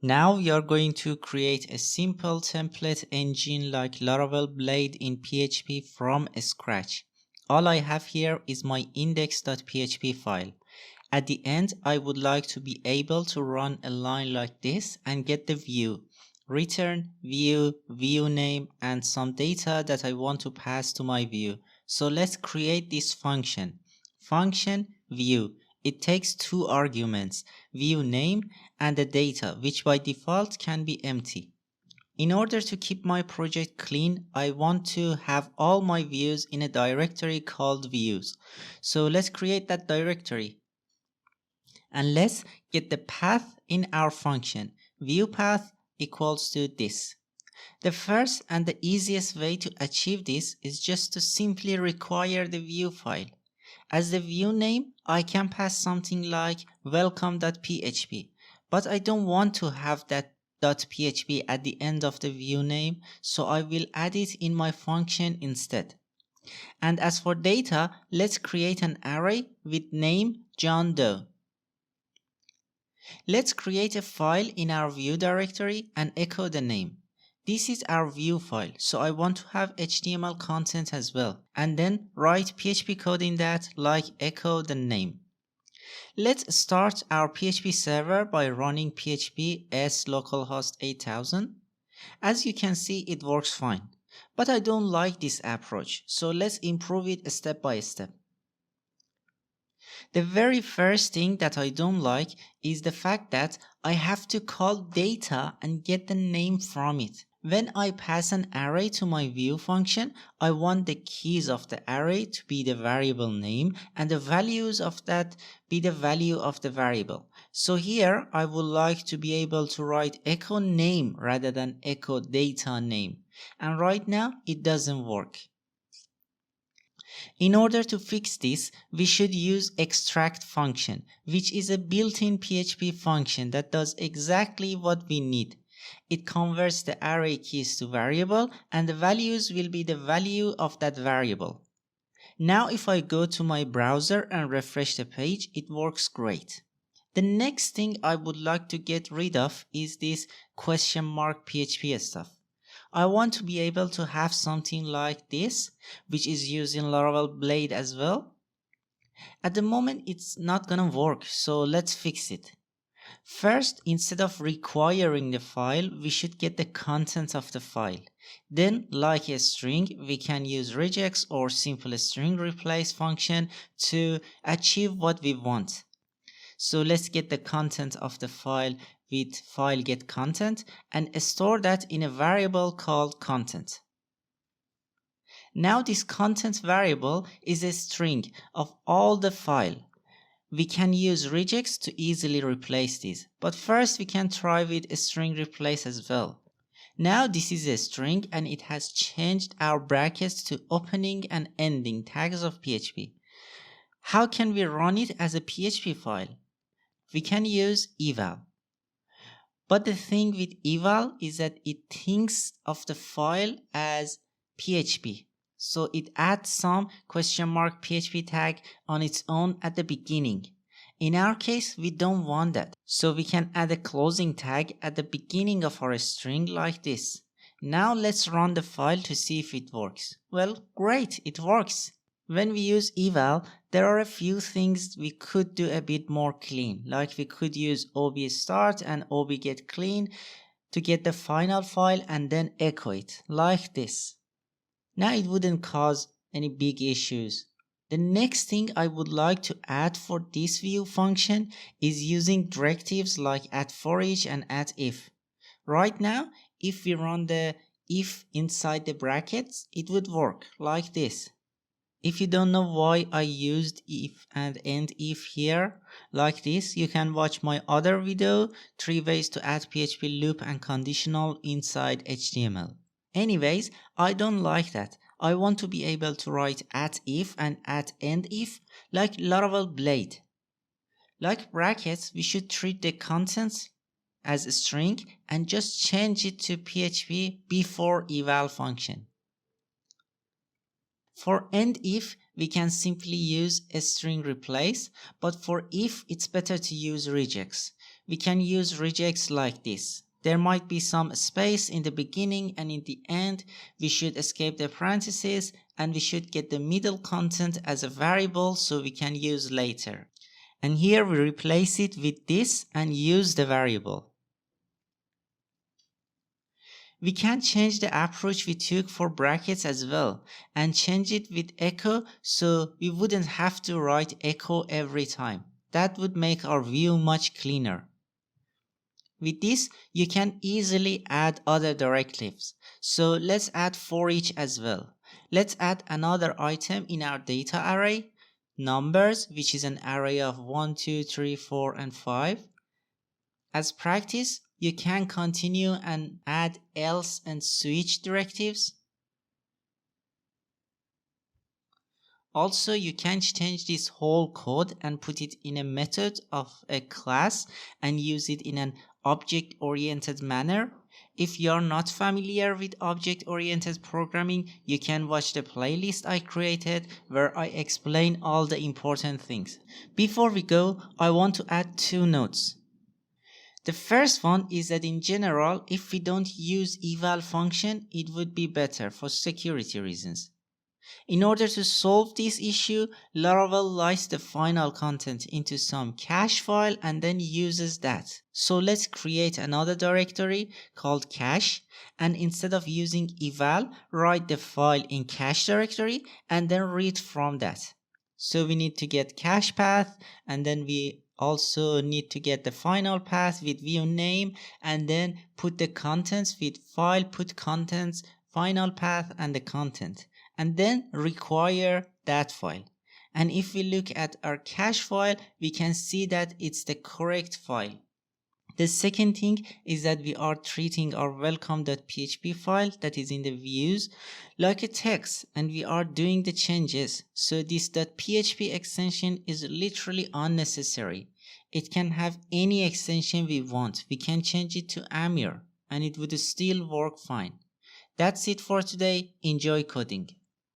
Now we are going to create a simple template engine like Laravel Blade in PHP from scratch. All I have here is my index.php file. At the end, I would like to be able to run a line like this and get the view, return view, view name, and some data that I want to pass to my view. So let's create this function. Function view. It takes two arguments, view name and the data, which by default can be empty. In order to keep my project clean, I want to have all my views in a directory called views. So let's create that directory. And let's get the path in our function. View path equals to this. The first and the easiest way to achieve this is just to simply require the view file. As the view name, I can pass something like welcome.php, but I don't want to have that .php at the end of the view name, so I will add it in my function instead. And as for data, let's create an array with name John Doe. Let's create a file in our view directory and echo the name. This is our view file, so I want to have HTML content as well, and then write PHP code in that like echo the name. Let's start our PHP server by running php s localhost 8000. As you can see, it works fine, but I don't like this approach, so let's improve it step by step. The very first thing that I don't like is the fact that I have to call data and get the name from it. When I pass an array to my view function, I want the keys of the array to be the variable name and the values of that be the value of the variable. So here I would like to be able to write echo name rather than echo data name. And right now it doesn't work. In order to fix this, we should use extract function, which is a built-in PHP function that does exactly what we need. It converts the array keys to variable, and the values will be the value of that variable. Now if I go to my browser and refresh the page, it works great. The next thing I would like to get rid of is this question mark PHP stuff. I want to be able to have something like this, which is used in Laravel Blade as well. At the moment, it's not gonna work, so let's fix it. First, instead of requiring the file, we should get the contents of the file. Then, like a string, we can use regex or simple string replace function to achieve what we want. So let's get the content of the file with file get content and store that in a variable called content. Now this content variable is a string of all the file. We can use regex to easily replace this, but first we can try with a string replace as well. Now this is a string and it has changed our brackets to opening and ending tags of PHP. How can we run it as a PHP file? We can use eval. But the thing with eval is that it thinks of the file as PHP. So it adds some question mark PHP tag on its own at the beginning. In our case, we don't want that. So we can add a closing tag at the beginning of our string like this. Now let's run the file to see if it works. Well, great, it works. When we use eval, there are a few things we could do a bit more clean, like we could use ob start and ob get clean to get the final file and then echo it, like this. Now it wouldn't cause any big issues. The next thing I would like to add for this view function is using directives like @foreach and @if. Right now, if we run the if inside the brackets, it would work like this. If you don't know why I used if and end if here like this, you can watch my other video, 3 ways to add PHP loop and conditional inside HTML. Anyways, I don't like that. I want to be able to write @if and @end if like Laravel Blade. Like brackets, we should treat the contents as a string and just change it to PHP before eval function. For end if, we can simply use a string replace, but for if, it's better to use regex. we can use regex like this. There might be some space in the beginning and in the end. We should escape the parentheses and we should get the middle content as a variable so we can use later. And here we replace it with this and use the variable. We can change the approach we took for brackets as well and change it with echo so we wouldn't have to write echo every time. That would make our view much cleaner. With this, you can easily add other directives. So let's add for each as well. Let's add another item in our data array, numbers, which is an array of 1, 2, 3, 4, and 5. As practice, you can continue and add else and switch directives. Also, you can change this whole code and put it in a method of a class and use it in an object-oriented manner. If you're not familiar with object-oriented programming, you can watch the playlist I created where I explain all the important things. Before we go, I want to add 2 notes. The first one is that in general, if we don't use eval function, it would be better for security reasons. In order to solve this issue, Laravel lists the final content into some cache file and then uses that. So let's create another directory called cache, and instead of using eval, write the file in cache directory and then read from that. So we need to get cache path, and then we also need to get the final path with view name, and then put the contents with file put contents, final path, and the content, and then require that file. And if we look at our cache file, we can see that it's the correct file. The second thing is that we are treating our welcome.php file that is in the views like a text, and we are doing the changes. So this .php extension is literally unnecessary. It can have any extension we want. We can change it to AMIR and it would still work fine. That's it for today. Enjoy coding.